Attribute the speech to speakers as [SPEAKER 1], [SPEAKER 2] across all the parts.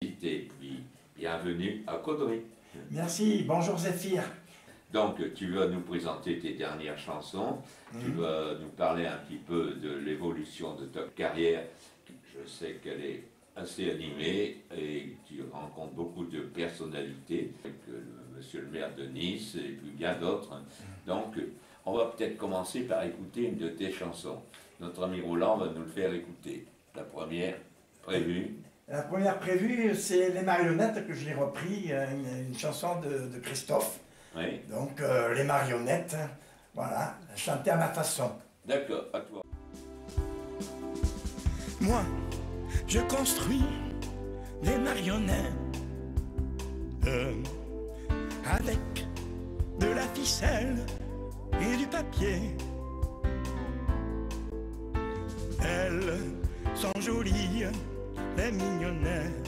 [SPEAKER 1] Et puis, bienvenue à Caudry.
[SPEAKER 2] Merci, bonjour Zéphyr.
[SPEAKER 1] Donc, tu vas nous présenter tes dernières chansons, tu vas nous parler un petit peu de l'évolution de ta carrière. Je sais qu'elle est assez animée et tu rencontres beaucoup de personnalités, avec monsieur le maire de Nice et puis bien d'autres. Donc, on va peut-être commencer par écouter une de tes chansons. Notre ami Roland va nous le faire écouter. La première prévue.
[SPEAKER 2] La première prévue, c'est Les Marionnettes, que j'ai repris, une chanson de Christophe.
[SPEAKER 1] Oui.
[SPEAKER 2] Donc, Les Marionnettes, voilà, chanter à ma façon.
[SPEAKER 1] D'accord, à toi.
[SPEAKER 3] Moi, je construis des marionnettes avec de la ficelle et du papier. Elles sont jolies, les mignonnettes.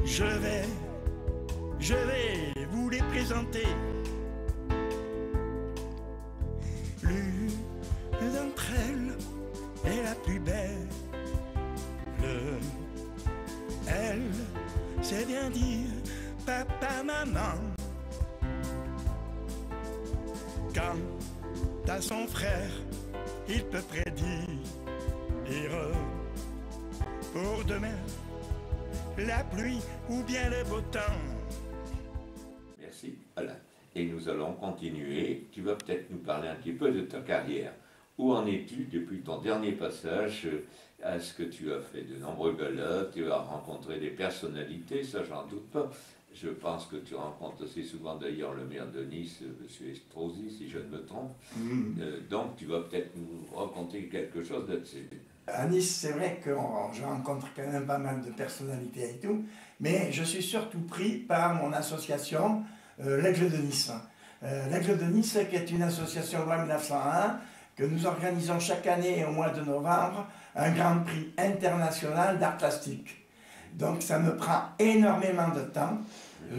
[SPEAKER 3] Je vais vous les présenter. L'une d'entre elles est la plus belle. Elle sait bien dire papa, maman. Quant à son frère, il peut prédire pour demain la pluie ou bien le beau temps.
[SPEAKER 1] Merci. Voilà. Et nous allons continuer. Tu vas peut-être nous parler un petit peu de ta carrière. Où en es-tu depuis ton dernier passage? Est-ce que tu as fait de nombreux galas? Tu as rencontré des personnalités? Ça, j'en doute pas. Je pense que tu rencontres assez souvent d'ailleurs le maire de Nice, M. Estrosi, si je ne me trompe. Donc, tu vas peut-être nous raconter quelque chose là-dessus.
[SPEAKER 2] À Nice, c'est vrai que je rencontre quand même pas mal de personnalités et tout, mais je suis surtout pris par mon association, l'Aigle de Nice. L'Aigle de Nice, qui est une association loi 1901, que nous organisons chaque année au mois de novembre, un grand prix international d'art plastique. Donc ça me prend énormément de temps,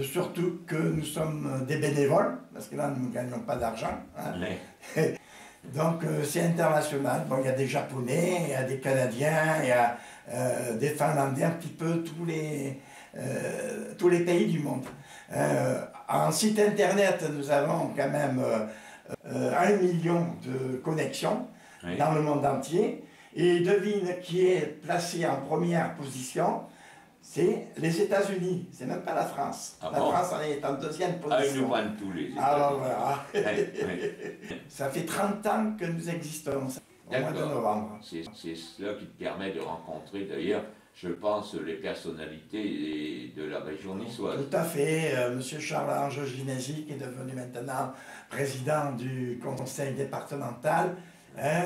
[SPEAKER 2] surtout que nous sommes des bénévoles, parce que là nous ne gagnons pas d'argent. Hein.
[SPEAKER 1] Mais...
[SPEAKER 2] Donc c'est international. Bon, il y a des Japonais, il y a des Canadiens, il y a des Finlandais, un petit peu tous les pays du monde. En site internet, nous avons quand même 1 million de connexions dans le monde entier. Et devine qui est placé en première position, c'est les États-Unis, c'est même pas la France.
[SPEAKER 1] Ah
[SPEAKER 2] la
[SPEAKER 1] bon?
[SPEAKER 2] France est en deuxième position.
[SPEAKER 1] Ah, ils nous prennent tous les États-Unis.
[SPEAKER 2] Alors voilà.
[SPEAKER 1] Ouais.
[SPEAKER 2] Ça fait 30 ans que nous existons, au mois de novembre.
[SPEAKER 1] C'est cela qui te permet de rencontrer d'ailleurs, je pense, les personnalités de la région niçoise.
[SPEAKER 2] Tout à fait. Monsieur Charles-Ange Ginesi, qui est devenu maintenant président du conseil départemental,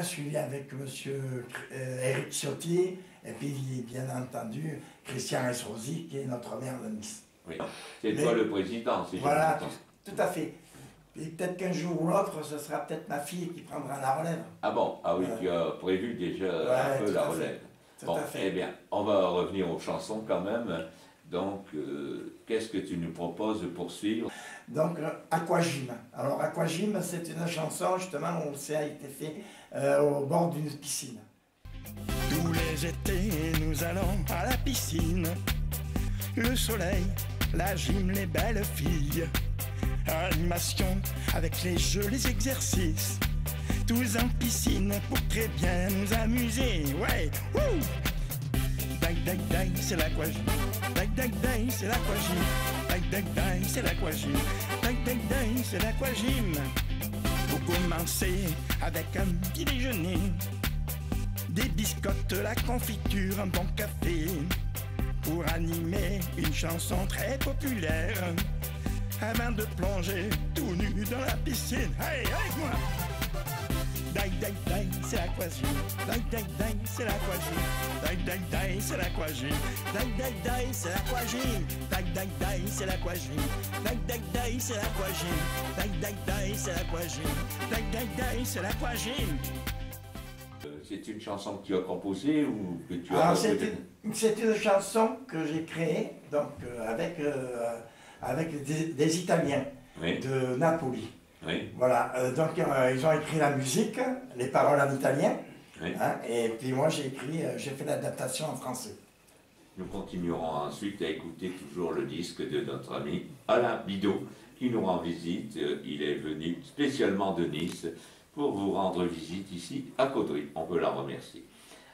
[SPEAKER 2] suivi avec monsieur Éric Ciotti, et puis bien entendu Christian Estrosi, qui est notre maire de Nice.
[SPEAKER 1] Oui, c'est toi le président, si
[SPEAKER 2] voilà,
[SPEAKER 1] je me
[SPEAKER 2] tout à fait. Et peut-être qu'un jour ou l'autre, ce sera peut-être ma fille qui prendra la relève.
[SPEAKER 1] Ah bon? Ah oui, tu as prévu déjà un peu la relève. Bon, eh bien, on va revenir aux chansons quand même. Donc, qu'est-ce que tu nous proposes pour suivre?
[SPEAKER 2] Donc, Aquagym. Alors, Aquagym, c'est une chanson justement où ça a été fait au bord d'une piscine.
[SPEAKER 3] Tous les étés, nous allons à la piscine. Le soleil, la gym, les belles filles. Animation avec les jeux, les exercices. Tous en piscine pour très bien nous amuser. Ouais, wouh! Daï, daï, daï, c'est l'aquagym. Daï, daï, daï, c'est l'aquagym. Daï, daï, daï, c'est l'aquagym. Daï, daï, daï, c'est l'aquagym. Pour commencer avec un petit déjeuner. Des biscottes, la confiture, un bon café. Pour animer une chanson très populaire. Avant de plonger tout nu dans la piscine. Hey, avec moi! Daï, daï, daï, c'est l'aquagym. Daï, daï, daï, c'est l'aquagym. Daï, daï, daï, c'est l'aquagym. Daï, daï, daï, c'est l'aquagym. Daï, daï, daï, c'est l'aquagym. Daï, daï, daï, c'est l'aquagym. Daï, daï, daï, c'est l'aquagym. Daï, daï, daï, c'est l'aquagym.
[SPEAKER 1] C'est une chanson que tu as composée ou que tu as...
[SPEAKER 2] Alors, c'est une chanson que j'ai créée donc, avec des Italiens de Napoli.
[SPEAKER 1] Oui.
[SPEAKER 2] Voilà, donc ils ont écrit la musique, les paroles en italien,
[SPEAKER 1] Oui.
[SPEAKER 2] hein, et puis moi j'ai fait l'adaptation en français.
[SPEAKER 1] Nous continuerons ensuite à écouter toujours le disque de notre ami Alain Bidot qui nous rend visite. Il est venu spécialement de Nice pour vous rendre visite ici à Caudry. On peut la remercier.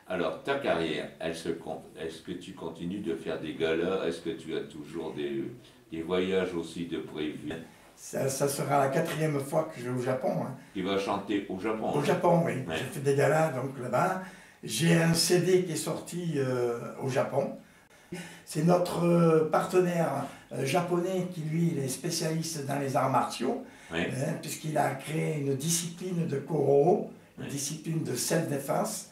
[SPEAKER 1] Alors, ta carrière, elle se compte. Est-ce que tu continues de faire des galas? Est-ce que tu as toujours des voyages aussi de prévus?
[SPEAKER 2] Ça sera la 4e fois que je vais au Japon. Hein.
[SPEAKER 1] Tu vas chanter au Japon?
[SPEAKER 2] Au Japon, oui.
[SPEAKER 1] Ouais.
[SPEAKER 2] J'ai fait des galas donc là-bas. J'ai un CD qui est sorti au Japon. C'est notre partenaire japonais qui, lui, il est spécialiste dans les arts martiaux,
[SPEAKER 1] Oui.
[SPEAKER 2] puisqu'il a créé une discipline de Koro, une
[SPEAKER 1] Oui.
[SPEAKER 2] discipline de self-défense.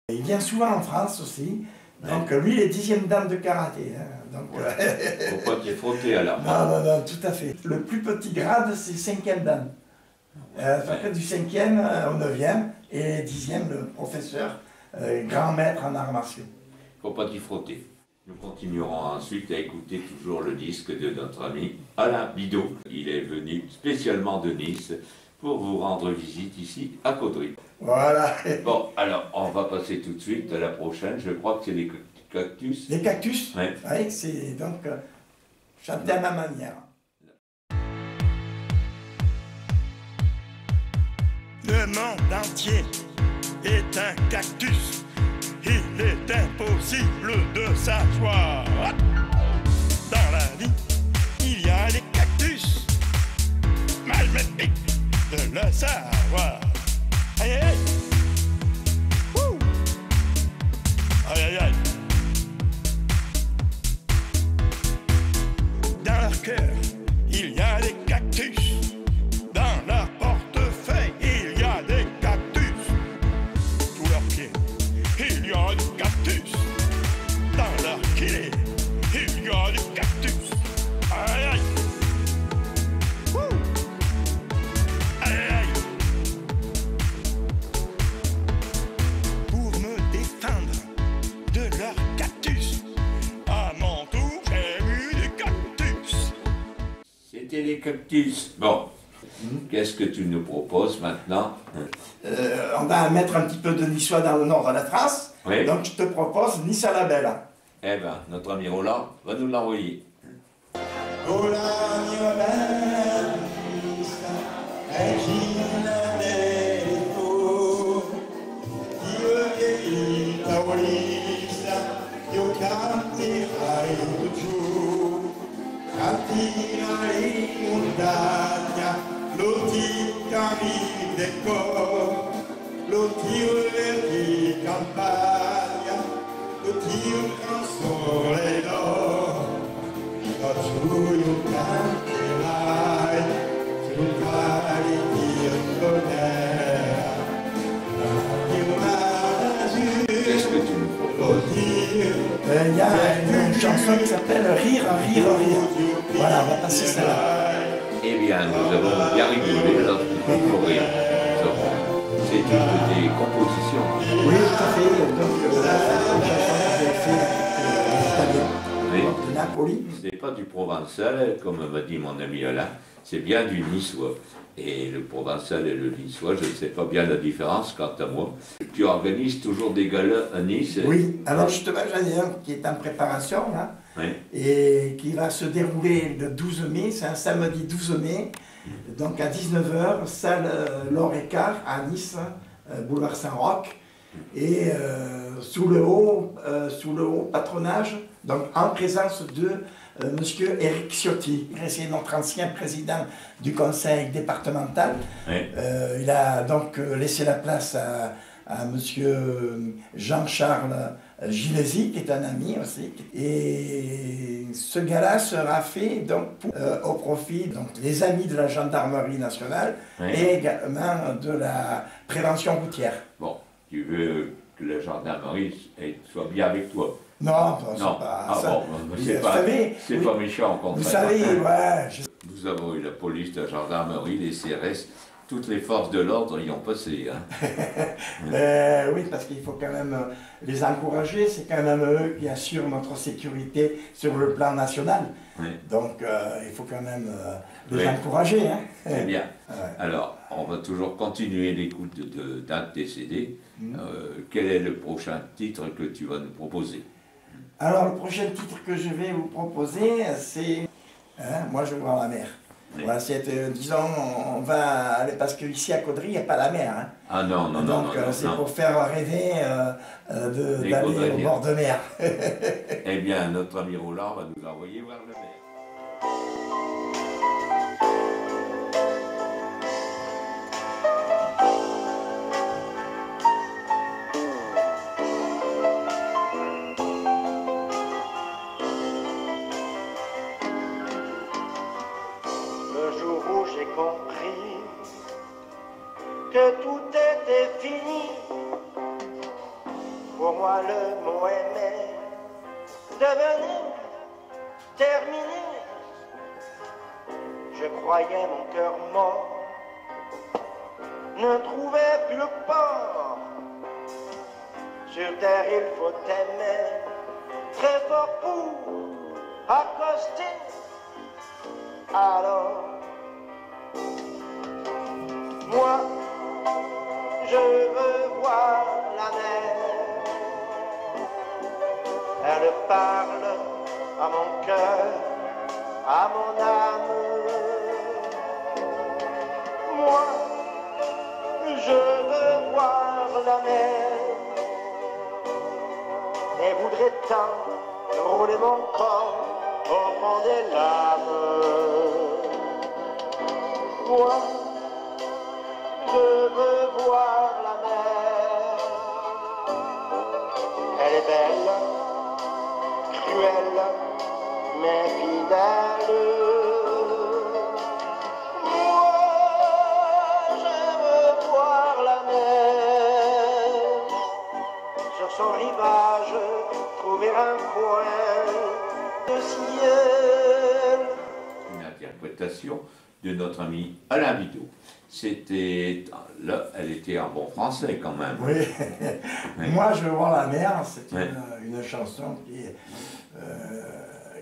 [SPEAKER 2] Il vient souvent en France aussi.
[SPEAKER 1] Oui.
[SPEAKER 2] Donc lui, il est 10e dan de karaté. Hein. Donc,
[SPEAKER 1] Faut pas t'y frotter alors.
[SPEAKER 2] non, tout à fait. Le plus petit grade, c'est 5e dan. Ça fait du 5e au 9e et 10e, le professeur, grand maître en arts martiaux.
[SPEAKER 1] Faut pas t'y frotter. Nous continuerons ensuite à écouter toujours le disque de notre ami Alain Bidot. Il est venu spécialement de Nice pour vous rendre visite ici à Caudry.
[SPEAKER 2] Voilà.
[SPEAKER 1] Bon, alors on va passer tout de suite à la prochaine. Je crois que c'est les cactus.
[SPEAKER 2] Les cactus,
[SPEAKER 1] Ouais.
[SPEAKER 2] oui, c'est donc chanter à ma manière.
[SPEAKER 3] Le monde entier est un cactus. Il est impossible de savoir. Dans la vie, il y a des cactus. Magnifique de le savoir. Aïe aïe aïe. Wouh. Aïe aïe aïe. Dans leur cœur, il y a des cactus. Dans leur portefeuille, il y a des cactus. Sous leurs pieds, il y a des cactus. Dans leur kilé, il y a des cactus. Aïe aïe. Wouh. Aïe aïe. Pour me défendre de leurs cactus, à mon tour, j'ai eu des cactus.
[SPEAKER 1] C'était les cactus. Bon, qu'est-ce que tu nous proposes maintenant?
[SPEAKER 2] On va mettre un petit peu de niçois dans le nord de la France.
[SPEAKER 1] Oui.
[SPEAKER 2] Donc je te propose Nice à la Belle.
[SPEAKER 1] Eh bien, notre ami Roland va nous l'envoyer. Qu'est-ce que tu nous proposes?
[SPEAKER 2] Il y a une chanson qui s'appelle Rire, rire, rire. Voilà, on va passer celle-là.
[SPEAKER 1] Eh bien, nous avons bien rigolé, alors il faut rire. C'est une des compositions.
[SPEAKER 2] Oui, tout à fait. Donc la chanson que j'ai faite avec les Italiens
[SPEAKER 1] Oui.
[SPEAKER 2] de Napoli.
[SPEAKER 1] Ce n'est pas du provençal, comme m'a dit mon ami Alain, c'est bien du niçois. Et le provençal et le niçois, je ne sais pas bien la différence quant à moi. Tu organises toujours des galas à Nice?
[SPEAKER 2] Oui, alors justement, j'en ai un qui est en préparation, là,
[SPEAKER 1] Oui.
[SPEAKER 2] et qui va se dérouler le 12 mai, c'est un samedi 12 mai, donc à 19h, salle Laure Écart à Nice, boulevard Saint-Roch, et sous le haut patronage, donc en présence de Monsieur Éric Ciotti, c'est notre ancien président du conseil départemental.
[SPEAKER 1] Oui.
[SPEAKER 2] Il a donc laissé la place à Monsieur Jean-Charles Gilesi, qui est un ami aussi. Et ce gala sera fait donc, au profit des amis de la gendarmerie nationale
[SPEAKER 1] Oui.
[SPEAKER 2] et également de la prévention routière.
[SPEAKER 1] Bon, tu veux que la gendarmerie soit bien avec toi?
[SPEAKER 2] Non, c'est
[SPEAKER 1] Non.
[SPEAKER 2] pas
[SPEAKER 1] Ah
[SPEAKER 2] ça.
[SPEAKER 1] bon, c'est
[SPEAKER 2] Vous
[SPEAKER 1] pas,
[SPEAKER 2] savez,
[SPEAKER 1] c'est
[SPEAKER 2] oui,
[SPEAKER 1] pas méchant au
[SPEAKER 2] vous
[SPEAKER 1] contraire.
[SPEAKER 2] savez, ouais,
[SPEAKER 1] Nous avons eu la police, la gendarmerie, les CRS, toutes les forces de l'ordre y ont passé. Hein.
[SPEAKER 2] oui, parce qu'il faut quand même les encourager, c'est quand même eux qui assurent notre sécurité sur le plan national.
[SPEAKER 1] Oui.
[SPEAKER 2] Donc il faut quand même les
[SPEAKER 1] Oui.
[SPEAKER 2] encourager. Hein.
[SPEAKER 1] Très bien.
[SPEAKER 2] Ouais.
[SPEAKER 1] Alors, on va toujours continuer l'écoute d'un de tes CD. Quel est le prochain titre que tu vas nous proposer?
[SPEAKER 2] Alors, le prochain titre que je vais vous proposer, c'est Moi je veux voir la mer. Oui. Voilà, disons, on va aller, parce qu'ici à Caudry, il n'y a pas la mer. Hein.
[SPEAKER 1] Ah non, non,
[SPEAKER 2] donc,
[SPEAKER 1] non.
[SPEAKER 2] Donc, c'est pour faire rêver d'aller au bord de mer.
[SPEAKER 1] Eh bien, notre ami Roland va nous envoyer voir la mer.
[SPEAKER 4] J'ai compris que tout était fini. Pour moi, le mot aimer devenait terminé. Je croyais mon cœur mort ne trouvait plus le port. Sur terre, il faut aimer très fort pour accoster. Alors, moi, je veux voir la mer. Elle parle à mon cœur, à mon âme. Moi, je veux voir la mer. Et voudrais tant rouler mon corps au fond des lames. Moi, je veux voir la mer. Elle est belle, cruelle, mais fidèle. Moi, je veux voir la mer. Sur son rivage, trouver un coin de ciel.
[SPEAKER 1] Une interprétation de notre ami Alain Bidot. C'était, là, elle était en bon français quand même.
[SPEAKER 2] Oui.
[SPEAKER 1] Oui.
[SPEAKER 2] Moi je veux voir la mer, c'est une chanson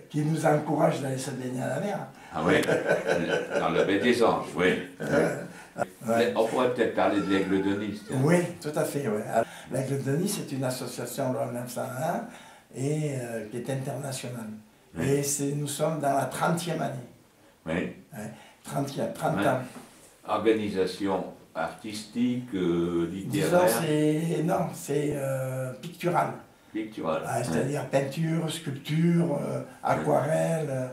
[SPEAKER 2] qui nous encourage d'aller se baigner à la mer.
[SPEAKER 1] Ah oui, dans la baie des Anges, oui.
[SPEAKER 2] Ouais.
[SPEAKER 1] On pourrait peut-être parler de l'Aigle de Nice.
[SPEAKER 2] Oui, tout à fait. Ouais. L'Aigle de Nice est une association loi 1901 et qui est internationale.
[SPEAKER 1] Oui.
[SPEAKER 2] Et nous sommes dans la 30e année.
[SPEAKER 1] Oui.
[SPEAKER 2] Ouais, 30
[SPEAKER 1] Ouais.
[SPEAKER 2] ans.
[SPEAKER 1] Organisation artistique, littéraire.
[SPEAKER 2] Disons, c'est pictural.
[SPEAKER 1] Picturale.
[SPEAKER 2] C'est-à-dire peinture, sculpture, aquarelle,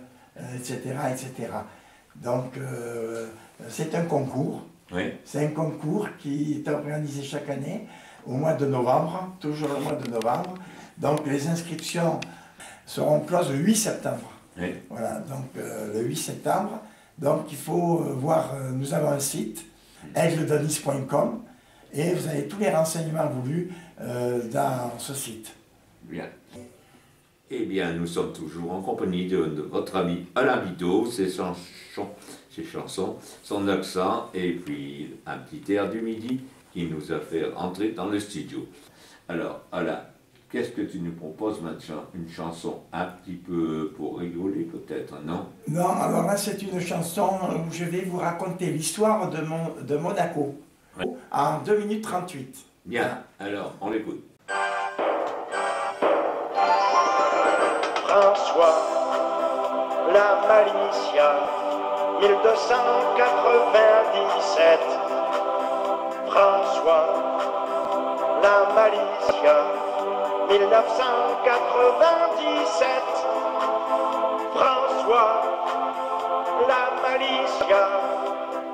[SPEAKER 2] etc., etc. Donc, c'est un concours.
[SPEAKER 1] Oui.
[SPEAKER 2] C'est un concours qui est organisé chaque année au mois de novembre, toujours au mois de novembre. Donc, les inscriptions seront closes le 8 septembre.
[SPEAKER 1] Oui.
[SPEAKER 2] Voilà, donc le 8 septembre. Donc, il faut voir, nous avons un site, aigledenice.com, et vous avez tous les renseignements voulus dans ce site.
[SPEAKER 1] Bien. Eh bien, nous sommes toujours en compagnie de votre ami Alain Bidot, ses chansons, son accent, et puis un petit air du midi qui nous a fait entrer dans le studio. Alors, Alain, qu'est-ce que tu nous proposes maintenant? Une chanson un petit peu pour rigoler peut-être, non?
[SPEAKER 2] Non, alors là, c'est une chanson où je vais vous raconter l'histoire de Monaco,
[SPEAKER 1] Oui.
[SPEAKER 2] en 2 minutes 38.
[SPEAKER 1] Bien, alors, on l'écoute.
[SPEAKER 4] François, la Malicia, 1297. François, la Malicia, 1997. François, la Malicia,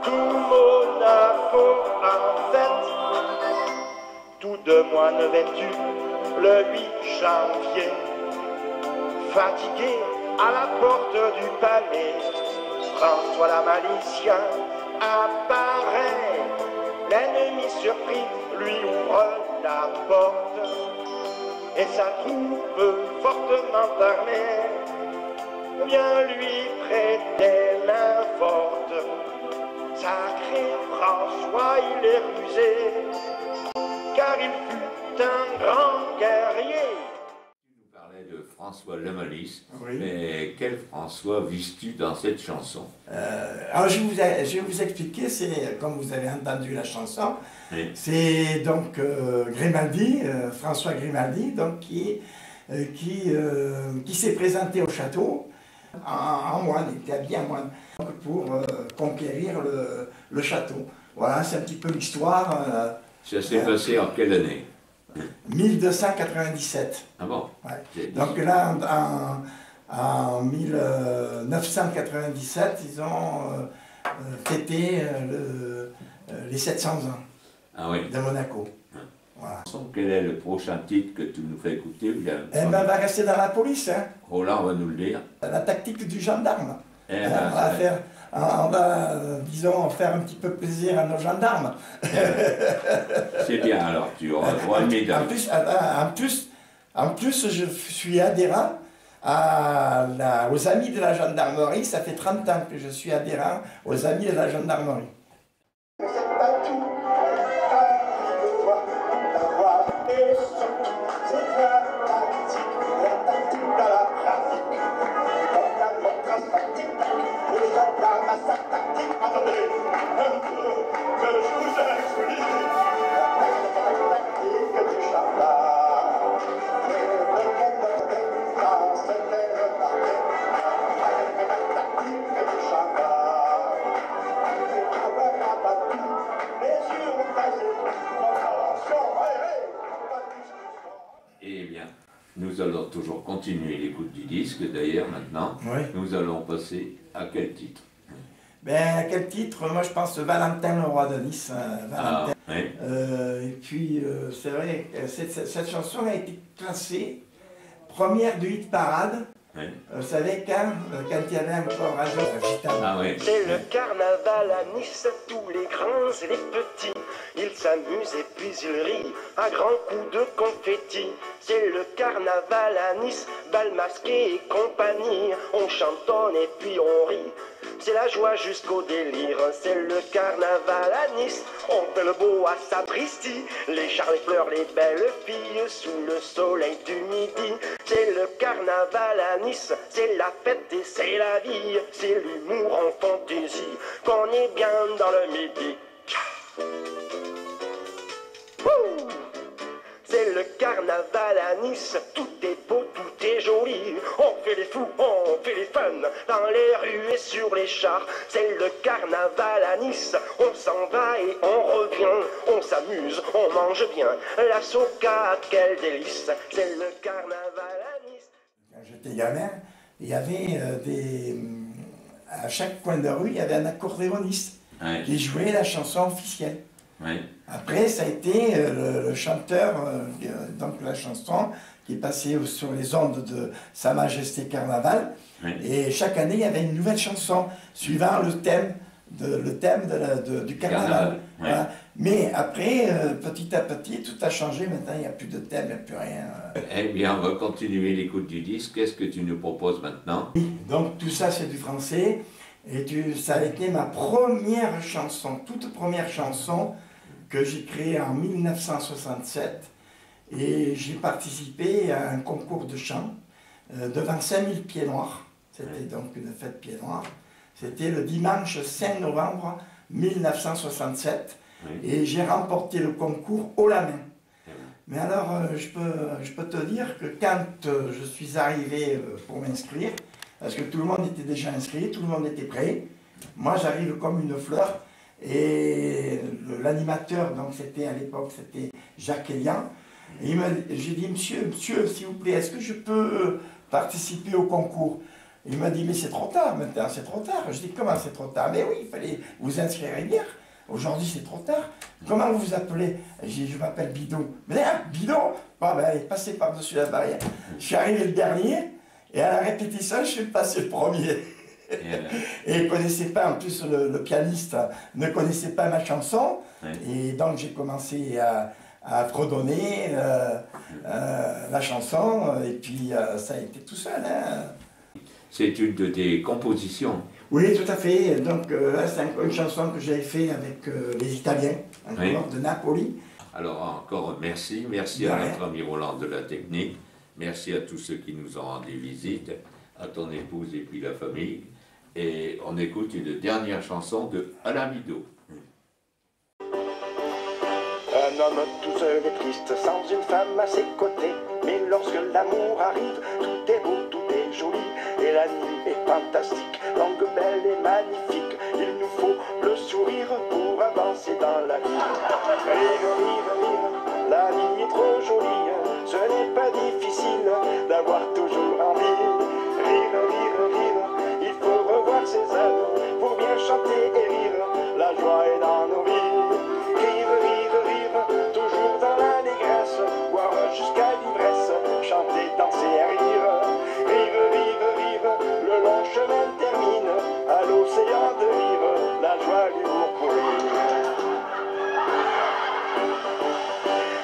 [SPEAKER 4] tout Monaco en fête. Tous 2 mois ne vêtus, le 8 janvier. Fatigué à la porte du palais, François la Malicia apparaît. L'ennemi surpris lui ouvre la porte et sa troupe fortement armée vient lui prêter main forte. Sacré François, il est rusé, car il fut un grand guerrier.
[SPEAKER 1] De François Lemalice,
[SPEAKER 2] Oui.
[SPEAKER 1] mais quel François vis-tu dans cette chanson?
[SPEAKER 2] Alors je vais vous expliquer, c'est comme vous avez entendu la chanson,
[SPEAKER 1] Oui.
[SPEAKER 2] c'est donc Grimaldi, François Grimaldi, donc, qui qui s'est présenté au château en moine, il était habillé en moine, pour conquérir le château. Voilà, c'est un petit peu l'histoire.
[SPEAKER 1] Ça s'est passé en quelle année?
[SPEAKER 2] 1297.
[SPEAKER 1] Ah bon?
[SPEAKER 2] Ouais. Donc là, en 1997, ils ont fêté les 700 ans de Monaco. Voilà.
[SPEAKER 1] Quel est le prochain titre que tu nous fais écouter?
[SPEAKER 2] Eh ben, on va rester dans la police. Hein.
[SPEAKER 1] Roland va nous le dire.
[SPEAKER 2] La tactique du gendarme.
[SPEAKER 1] On
[SPEAKER 2] va, disons, faire un petit peu plaisir à nos gendarmes.
[SPEAKER 1] C'est bien, alors tu auras droit à une médaille.
[SPEAKER 2] En plus, je suis adhérent aux Amis de la Gendarmerie. Ça fait 30 ans que je suis adhérent aux Amis de la Gendarmerie.
[SPEAKER 1] Eh bien, nous allons toujours continuer l'écoute du disque, d'ailleurs, maintenant.
[SPEAKER 2] Oui.
[SPEAKER 1] Nous allons passer à quel titre?
[SPEAKER 2] Ben, quel titre? Moi, je pense Valentin, le roi de Nice. Valentin.
[SPEAKER 1] Ah, oui.
[SPEAKER 2] Et puis, c'est vrai, cette chanson a été classée première du hit parade.
[SPEAKER 1] Oui.
[SPEAKER 2] Vous savez, quand il y avait encore Radio Gitane.
[SPEAKER 1] Ah oui.
[SPEAKER 4] C'est le carnaval à Nice, tous les grands et les petits. Ils s'amusent et puis ils rient à grands coups de confetti. C'est le carnaval à Nice, bal masqué et compagnie. On chantonne et puis on rit. C'est la joie jusqu'au délire. C'est le carnaval à Nice. On fait le beau à Sapristi. Les chars, les fleurs, les belles filles sous le soleil du midi. C'est le carnaval à Nice. C'est la fête et c'est la vie. C'est l'humour en fantaisie qu'on est bien dans le midi. C'est le carnaval à Nice, tout est beau, tout est joli. On fait les fous, on fait les fun, dans les rues et sur les chars. C'est le carnaval à Nice, on s'en va et on revient. On s'amuse, on mange bien, la soca, quel délice. C'est le carnaval à Nice.
[SPEAKER 2] Quand j'étais gamin, il y avait à chaque coin de rue, il y avait un accordéoniste qui jouait la chanson officielle.
[SPEAKER 1] Oui.
[SPEAKER 2] Après, ça a été le chanteur, donc la chanson qui est passée sur les ondes de Sa Majesté Carnaval. Oui. Et chaque année, il y avait une nouvelle chanson suivant le thème du carnaval.
[SPEAKER 1] Oui.
[SPEAKER 2] Voilà. Mais après, petit à petit, tout a changé. Maintenant, il n'y a plus de thème, il n'y a plus rien.
[SPEAKER 1] Eh bien, on va continuer l'écoute du disque. Qu'est-ce que tu nous proposes maintenant?
[SPEAKER 2] Donc, tout ça, c'est du français. Et ça a été ma première chanson, toute première chanson que j'ai créée en 1967. Et j'ai participé à un concours de chant devant 5000 pieds noirs. C'était donc une fête pieds noirs. C'était le dimanche 5 novembre 1967. Et j'ai remporté le concours haut la main. Mais alors, je peux te dire que quand je suis arrivé pour m'inscrire, parce que tout le monde était déjà inscrit, tout le monde était prêt, moi j'arrive comme une fleur, et l'animateur, donc c'était à l'époque, c'était Jacques Elian, et j'ai dit, monsieur, s'il vous plaît, est-ce que je peux participer au concours? Il m'a dit, mais c'est trop tard maintenant, c'est trop tard. Je dis, comment c'est trop tard? Mais oui, il fallait vous inscrire hier. Aujourd'hui, c'est trop tard. Comment vous vous appelez? J'ai dit, je m'appelle Bidon. Mais Bidon? Bon, ben, passez par-dessus la barrière. Je suis arrivé le dernier, et à la répétition, je suis passé le premier. Et il ne connaissait pas, en plus, le pianiste ne connaissait pas ma chanson. Et donc, j'ai commencé à fredonner la chanson, et puis ça a été tout seul. Hein.
[SPEAKER 1] C'est une de tes compositions.
[SPEAKER 2] Oui, tout à fait. Donc là, c'est une chanson que j'avais fait avec les Italiens, de Napoli.
[SPEAKER 1] Alors encore merci à notre ami Roland de la technique, merci à tous ceux qui nous ont rendu visite, à ton épouse et puis la famille. Et on écoute une dernière chanson de Alain Bidot.
[SPEAKER 4] Un homme tout seul et triste, sans une femme à ses côtés, Mais lorsque l'amour arrive, tout est beau, tout est joli, et la nuit est fantastique, longue, belle et magnifique. Il nous faut le sourire pour avancer dans la vie. Rire, rire, rire, la vie est trop jolie, ce n'est pas difficile d'avoir toujours envie. Rire, rire, rire, il faut revoir ses amis pour bien chanter et rire, la joie est dans nos vies. Rire, rire, rire, toujours dans l'allégresse, boire jusqu'à l'ivresse, chanter, danser et rire. Rire, rire, rire, le long chemin termine à l'océan de rire, la joie, l'humour pour rire.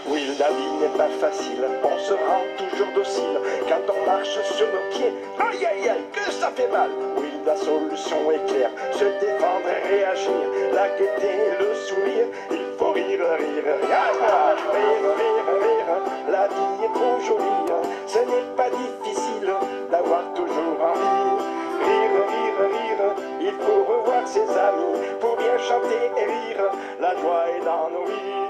[SPEAKER 4] Oui, la vie n'est pas facile, on se rend toujours docile quand on marche sur nos pieds. Aïe, aïe, aïe, que ça fait mal. Oui, la solution est claire, se défendre et réagir, la gaieté et le sourire, il faut rire, rire, rire. Rire, rire, rire, la vie est trop jolie, ce n'est pas difficile d'avoir toujours envie. Rire, rire, rire, il faut revoir ses amis pour bien chanter et rire, la joie est dans nos vies.